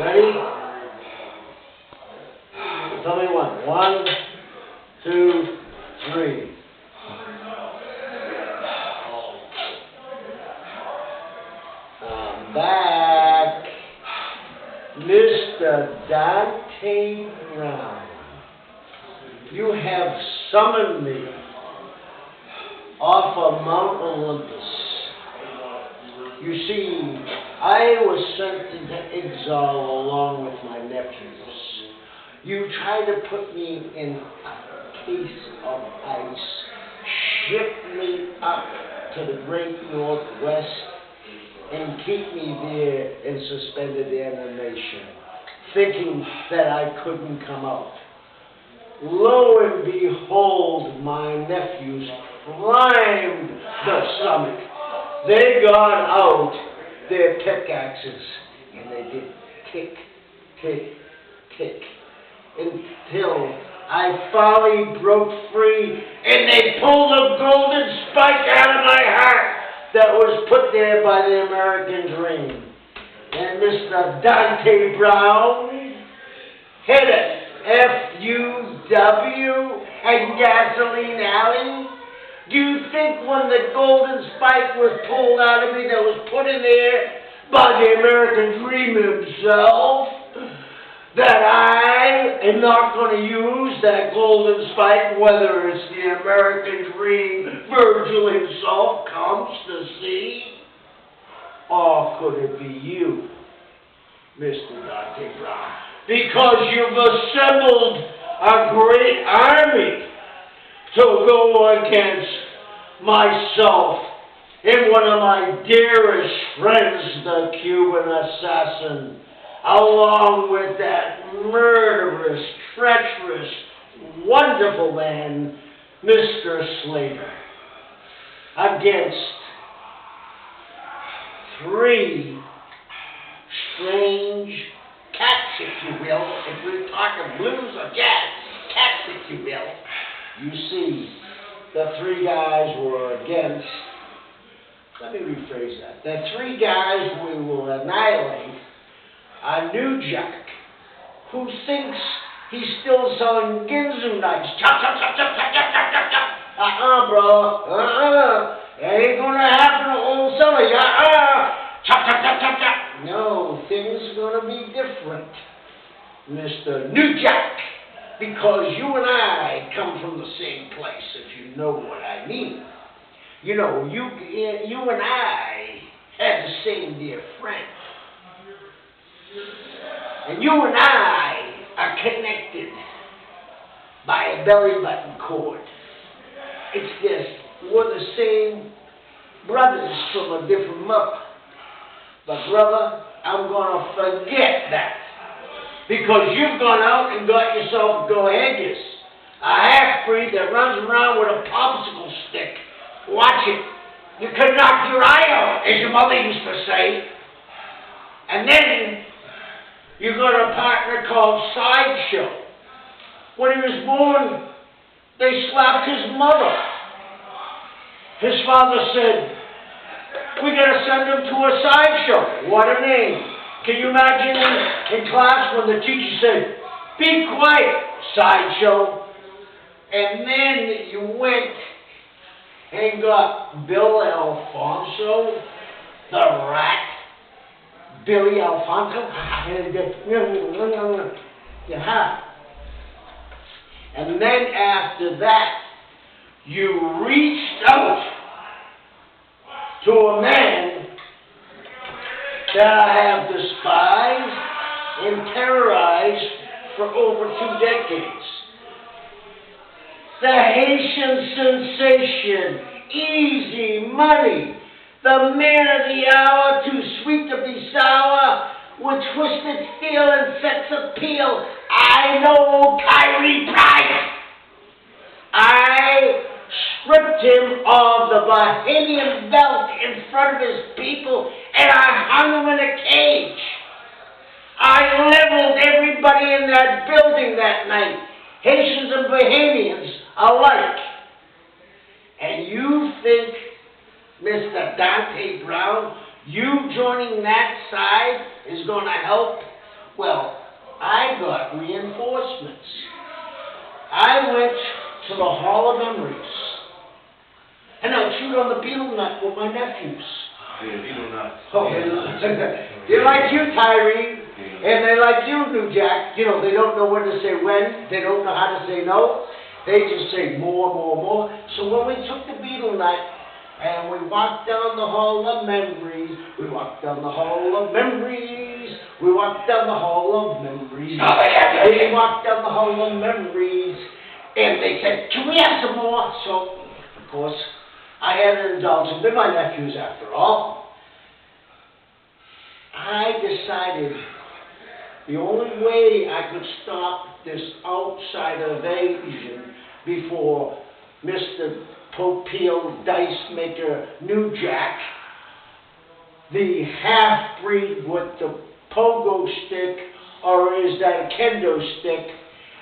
Ready? Tell me one. 1, 2, 3. I'm back. Mr. Dante Brown. You have summoned me off of Mount Olympus. You see, I was sent into exile along with my nephews. You tried to put me in a case of ice, ship me up to the great Northwest, and keep me there in suspended animation, thinking that I couldn't come out. Lo and behold, my nephews climbed the summit. They got out their pickaxes, and they did tick, tick, tick, until I finally broke free, and they pulled a golden spike out of my heart that was put there by the American dream. And Mr. Dante Brown hit it. F-U-W and Gasoline Alley. Do you think when the golden spike was pulled out of me that was put in there by the American dream himself, that I am not going to use that golden spike, whether it's the American dream Virgil himself comes to see? Or could it be you, Mr. Dante Brown? Because you've assembled a great army to go against myself and one of my dearest friends, the Cuban assassin, along with that murderous, treacherous, wonderful man, Mr. Slater, against 3 strange cats, if you will, if we're talking blues or cats, if you will. You see, the 3 guys were against, let me rephrase that, the 3 guys we will annihilate a new jack who thinks he's still selling Ginsu knives. Chop, chop, chop, chop, chop, chop, chop, chop, chop. Bro. It ain't gonna happen to old Sullivan. Chop, chop, chop, chop, chop. No, things are gonna be different, Mr. New Jack, because you and I come from the same place, if you know what I mean. You know, you and I have the same dear friend. And you and I are connected by a belly button cord. It's just, we're the same brothers from a different mother. But brother, I'm going to forget that. Because you've gone out and got yourself a Gohagus, a half-breed that runs around with a popsicle stick. Watch it. You could knock your eye out, as your mother used to say. And then you got a partner called Sideshow. When he was born, they slapped his mother. His father said, we got to send him to a sideshow. What a name. Can you imagine in class when the teacher said, be quiet, Sideshow? And then you went and got Bill Alfonso, the rat. Billy Alfonso. And then after that, you reached out to a man that I have despised and terrorized for over 2 decades. The Haitian sensation, Easy Money, the man of the hour, too sweet to be sour, with twisted steel and sex appeal. I know Tyree Price. I stripped him of the Bohemian belt in front of his people, and I hung him in a cage. I leveled everybody in that building that night, Haitians and Bohemians alike. And you think, Mr. Dante Brown, you joining that side is going to help Well, I got reinforcements. I went to the Hall of Memories, and I chewed on the beetle nut with my nephews. Yeah, beetle nut. Oh, they like you, Tyree, and they like you, New Jack. You know, they don't know when to say when. They don't know how to say no. They just say more, more, more. So when we took the beetle nut, and we walked down the Hall of Memories, we walked down the Hall of Memories, we walked down the Hall of Memories, we walked down the Hall of Memories, and they said, can we have some more? So, of course, I had to indulge them. They're my nephews after all. I decided the only way I could stop this outsider invasion before Mr. Popeil Dice Maker New Jack, the half-breed with the pogo stick, or is that a kendo stick,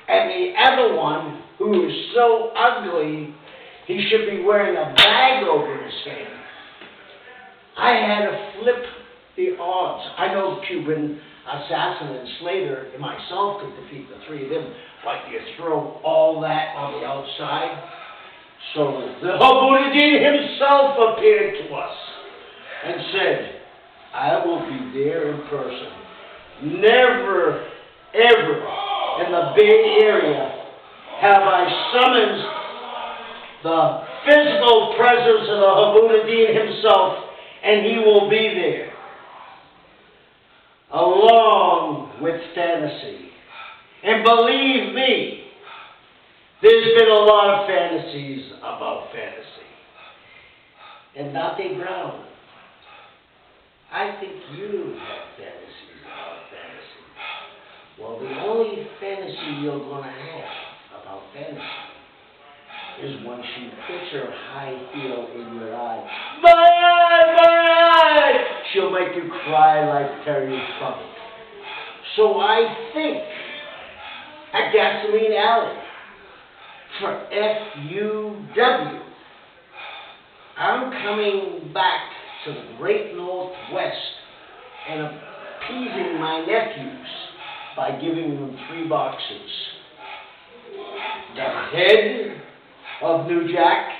and the other one, who is so ugly, he should be wearing a bag over his head. I had to flip the odds. I know Cuban Assassin and Slater and myself could defeat the three of them, but you throw all that on the outside. So the Habudin himself appeared to us and said, I will be there in person. Never, ever in the Bay Area have I summoned the physical presence of the Habudin himself, and he will be there, along with fantasy. And believe me, there's been a lot of fantasies about fantasy. And Dante Brown, I think you have fantasies about fantasy. Well, the only fantasy you're going to have about fantasy is when she puts her high heel in your eye. My eye! She'll make you cry like Terry Funk. So I think at Gasoline Alley, for FUW, I'm coming back to the great Northwest and appeasing my nephews by giving them 3 boxes. The head of New Jack,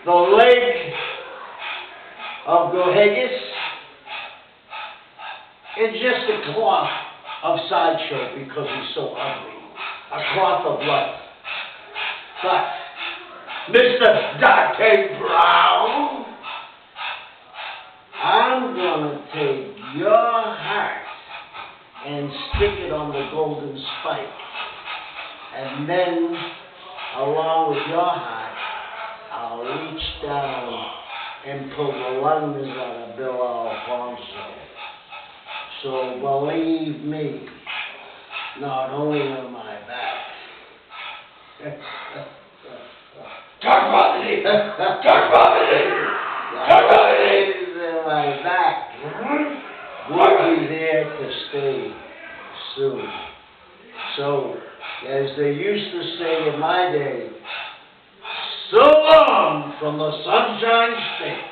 the leg of Gohagus, and just a cloth of Sideshow because he's so ugly. A cloth of blood. But, Mr. Dante Brown, I'm going to take your heart and stick it on the golden spike. And then, along with your heart, I'll reach down and pull the lungs out of Bill Alfonso. So believe me, not only am I back. Talk about it! Talk about it! Talk about it! Am I back? We'll be there to stay soon. So, as they used to say in my day, so long from the Sunshine State.